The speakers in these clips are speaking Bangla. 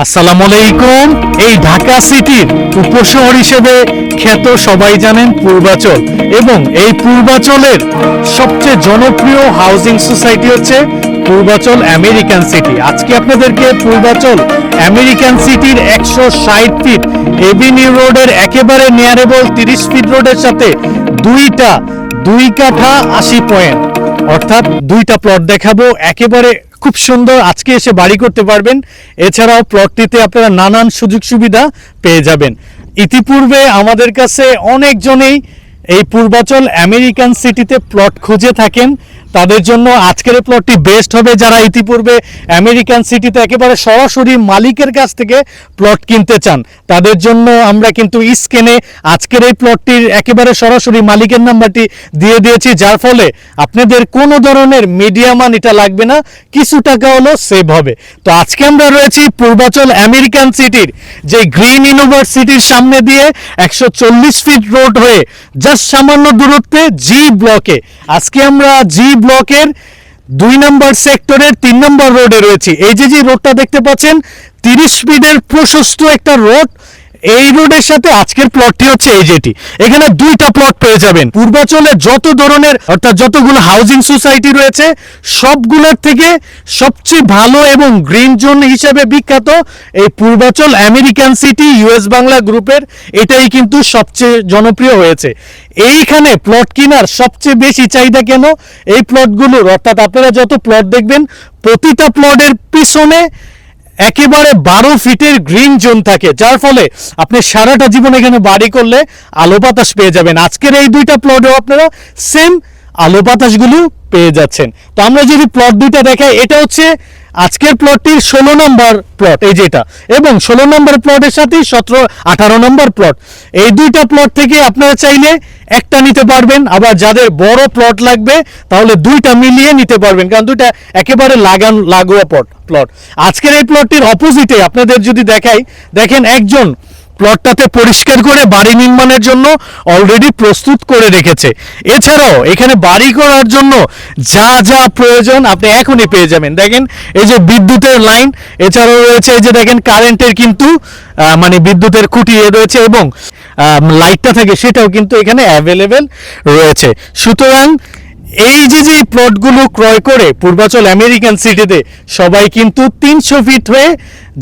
আসসালামু আলাইকুম। এই ঢাকা সিটির উপশহর হিসেবে খ্যাত সবাই জানেন পূর্বাচল, এবং এই পূর্বাচলের সবচেয়ে জনপ্রিয় হাউজিং সোসাইটি হচ্ছে পূর্বাচল আমেরিকান সিটি। আজকে আপনাদেরকে পূর্বাচল আমেরিকান সিটির 160 ফিট এভিনিউ রোডের একেবারে নিয়ারেবল 30 ফিট রোডের সাথে দুই কাঠা 80 পয়েন্ট অর্থাৎ দুইটা প্লট দেখাবো। একেবারে খুব সুন্দর, আজকে এসে বাড়ি করতে পারবেন। এছাড়াও প্লটটিতে আপনারা নানান সুযোগ সুবিধা পেয়ে যাবেন। ইতিপূর্বে আমাদের কাছে অনেকজনেই এই পূর্বাচল আমেরিকান সিটিতে প্লট খুঁজে থাকেন, তাদের জন্য আজকের প্লটটি বেস্ট হবে। যারা ইতিপূর্বে আমেরিকান সিটিতে একেবারে সরাসরি মালিকের কাছ থেকে প্লট কিনতে চান, তাদের জন্য আমরা কিন্তু স্ক্রিনে আজকের এই প্লটটির একেবারে সরাসরি মালিকের নাম্বারটি দিয়ে দিয়েছি, যার ফলে আপনাদের কোনো ধরনের মিডিয়া মান এটা লাগবে না, কিছু টাকা হলো সেভ হবে। তো আজকে আমরা রয়েছি পূর্বাচল আমেরিকান সিটির যে গ্রিন ইউনিভার্সিটির সামনে দিয়ে 140 ফিট রোড হয়ে জাস্ট সামান্য দূরত্বে জি ব্লকে। আজকে আমরা জি ব্লকের 2 নম্বর সেক্টরের 3 নম্বর রোডে রয়েছি। এই যে রোডটা দেখতে পাচ্ছেন 30 ফিটের প্রশস্ত একটা রোড, এই রোডের সাথে আজকের প্লটটি হচ্ছে এই যেটি। এখানে দুইটা প্লট পেয়ে যাবেন। পূর্বাচলে যত ধরনের অর্থাৎ যতগুলো হাউজিং সোসাইটি রয়েছে সবগুলোর থেকে সবচেয়ে ভালো এবং গ্রিন জোন হিসেবে বিখ্যাত এই Purbachal American city US Bangla গ্রুপের এটাই কিন্তু সবচেয়ে জনপ্রিয় হয়েছে। এইখানে প্লট কেনার সবচেয়ে বেশি চাহিদা কেন? এই প্লটগুলোর অর্থাৎ আপনারা যত প্লট দেখবেন প্রতিটা প্লটের পিছনে একেবারে 12 ফিটের গ্রিন জোন থাকে, যার ফলে আপনি সারাটা জীবন এখানে বাড়ি করলে আলো বাতাস পেয়ে যাবেন। আজকের এই দুইটা প্লটেও আপনারা সেম আলো বাতাসগুলো পেয়ে যাচ্ছেন। তো আমরা যদি প্লট দুইটা দেখাই, এটা হচ্ছে আজকের প্লটটির 16 নম্বর প্লট এই যেটা, এবং 16 নম্বর প্লটের সাথে 17-18 নম্বর প্লট। এই দুইটা প্লট থেকে আপনারা চাইলে একটা নিতে পারবেন, আবার যাদের বড় প্লট লাগবে তাহলে দুইটা মিলিয়ে নিতে পারবেন, কারণ দুইটা একেবারে লাগোয়া প্লট। আজকের এই প্লটটির অপোজিটে আপনাদের যদি দেখাই, দেখেন একজন প্লটটাতে পরিষ্কার করে বাড়ি নির্মাণের জন্য অলরেডি প্রস্তুত করে রেখেছে। এছাড়াও এখানে বাড়ি করার জন্য যা যা প্রয়োজন আপনি এখনই পেয়ে যাবেন। দেখেন এই যে বিদ্যুতের লাইন, এছাড়াও রয়েছে এই যে দেখেন কারেন্টের কিন্তু মানে বিদ্যুতের খুঁটি রয়েছে, এবং লাইটটা থাকে সেটাও কিন্তু এখানে অ্যাভেলেবেল রয়েছে। সুতরাং এই যে প্লটগুলো ক্রয় করে পূর্বাচল আমেরিকান সিটিতে সবাই কিন্তু 300 ফিট হয়ে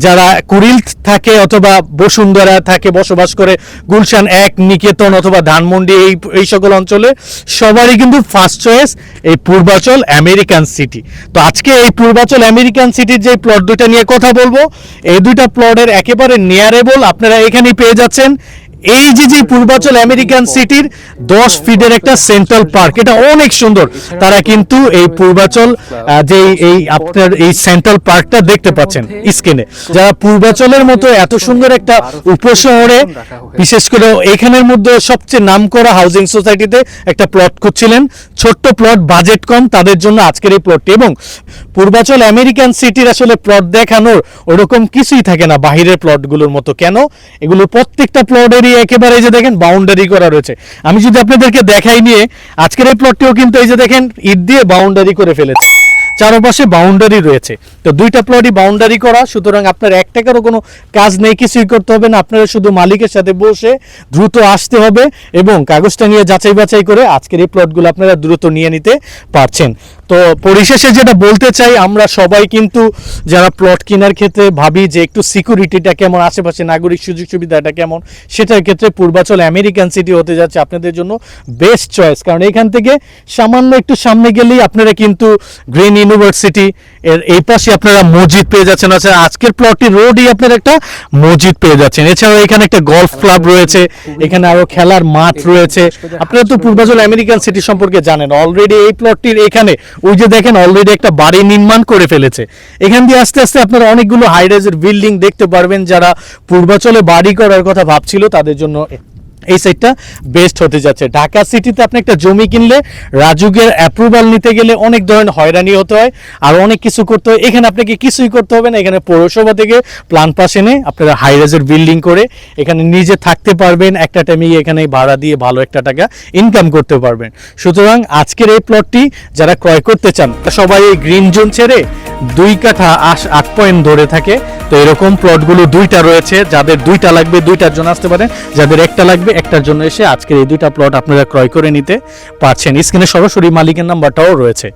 যারা কুড়িল থাকে অথবা বসুন্ধরা থাকে বসবাস করে, গুলশান 1, নিকেতন অথবা ধানমন্ডি এই সকল অঞ্চলে সবারই কিন্তু ফার্স্ট চয়েস এই পূর্বাচল আমেরিকান সিটি। তো আজকে এই পূর্বাচল আমেরিকান সিটির যে প্লট দুইটা নিয়ে কথা বলবো, এই দুইটা প্লটের একেবারে নিয়ারেবল আপনারা এখানেই পেয়ে যাচ্ছেন। এই যে পূর্বাচল আমেরিকান সিটির 10 ফিটের একটা সেন্ট্রাল পার্ক, এটা অনেক সুন্দর। তারা কিন্তু এই পূর্বাচল যে এই আপনার এই সেন্ট্রাল পার্কটা দেখতে পাচ্ছেন স্ক্রিনে। যারা পূর্বাচলের মতো এত সুন্দর একটা উপশহরে, বিশেষ করে এখানের মধ্যে সবচেয়ে নামকরা হাউজিং সোসাইটিতে একটা প্লট খুঁজছিলেন, ছোট্ট প্লট, বাজেট কম, তাদের জন্য আজকের এই প্লটটি। এবং পূর্বাচল আমেরিকান সিটির আসলে প্লট দেখানোর ওরকম কিছুই থাকে না বাহিরের প্লটগুলোর মতো। কেন? এগুলো প্রত্যেকটা প্লটেরই একেবারে যে দেখেন বাউন্ডারি করা রয়েছে। আমি যদি আপনাদেরকে দেখাই নিয়ে, আজকের এই প্লটটিও কিন্তু এই যে দেখেন ইট দিয়ে বাউন্ডারি করে ফেলেছে, চারপাশে বাউন্ডারি রয়েছে। তো দুইটা প্লটই বাউন্ডারি করা, সুতরাং আপনার 1 টাকারও কোনো কাজ নেই, কিছুই করতে হবে না। আপনারা শুধু মালিকের সাথে বসে দ্রুত আসতে হবে এবং কাগজটা নিয়ে যাচাই বাছাই করে আজকের এই প্লটগুলো আপনারা দ্রুত নিয়ে নিতে পারছেন। তো পরিশেষে যেটা বলতে চাই, আমরা সবাই কিন্তু যারা প্লট কেনার ক্ষেত্রে ভাবি যে একটু সিকিউরিটিটা কেমন, আশেপাশে নাগরিক সুযোগ সুবিধাটা কেমন, সেটার ক্ষেত্রে পূর্বাচল আমেরিকান সিটি হতে যাচ্ছে আপনাদের জন্য বেস্ট চয়েস। কারণ এখান থেকে সামান্য একটু সামনে গেলেই আপনারা কিন্তু গ্রিন ইউনিভার্সিটি এর এই পাশে আপনারা মসজিদ পেয়ে যাচ্ছেন। আচ্ছা, আজকের প্লটটি রোডই আপনারা একটা মসজিদ পেয়ে যাচ্ছেন। এছাড়াও এখানে একটা গলফ ক্লাব রয়েছে, এখানে আরো খেলার মাঠ রয়েছে। আপনারা তো পূর্বাচল আমেরিকান সিটি সম্পর্কে জানেন অলরেডি। এই প্লটটির এখানে ওই যে দেখেন অলরেডি একটা বাড়ি নির্মাণ করে ফেলেছে। এখান দিয়ে আস্তে আস্তে আপনারা অনেকগুলো হাই রাইজের বিল্ডিং দেখতে পারবেন। যারা পূর্বাচলে বাড়ি করার কথা ভাবছিল তাদের জন্য এই সাইডটা বেস্ট হতে যাচ্ছে। ঢাকা সিটিতে আপনি একটা জমি কিনলে রাজুকের অ্যাপ্রুভাল নিতে গেলে অনেক ধরনের হয়রানি হতে হয়, আর অনেক কিছু করতে হয়। এখানে আপনাকে কিছুই করতে হবে না। এখানে পৌরসভা থেকে প্ল্যান পাস এনে আপনারা হাই রাইজের বিল্ডিং করে এখানে নিজে থাকতে পারবেন। একটা টাইমে এখানে ভাড়া দিয়ে ভালো একটা টাকা ইনকাম করতে পারবেন। সুতরাং আজকের এই প্লটটি যারা ক্রয় করতে চান সবাই এই গ্রিন জোন ছেড়ে 2 কাঠা 8 পয়েন্ট ধরে থাকে। তো এরকম প্লটগুলো 2টা রয়েছে, যাদের 2টা লাগবে 2টার জন্য আসতে পারেন, যাদের একটা লাগবে একটার জন্য এসে আজকের এই 2টা প্লট আপনারা ক্রয় করে নিতে পারছেন। স্ক্রিনে সরাসরি মালিকের নাম্বারটাও রয়েছে।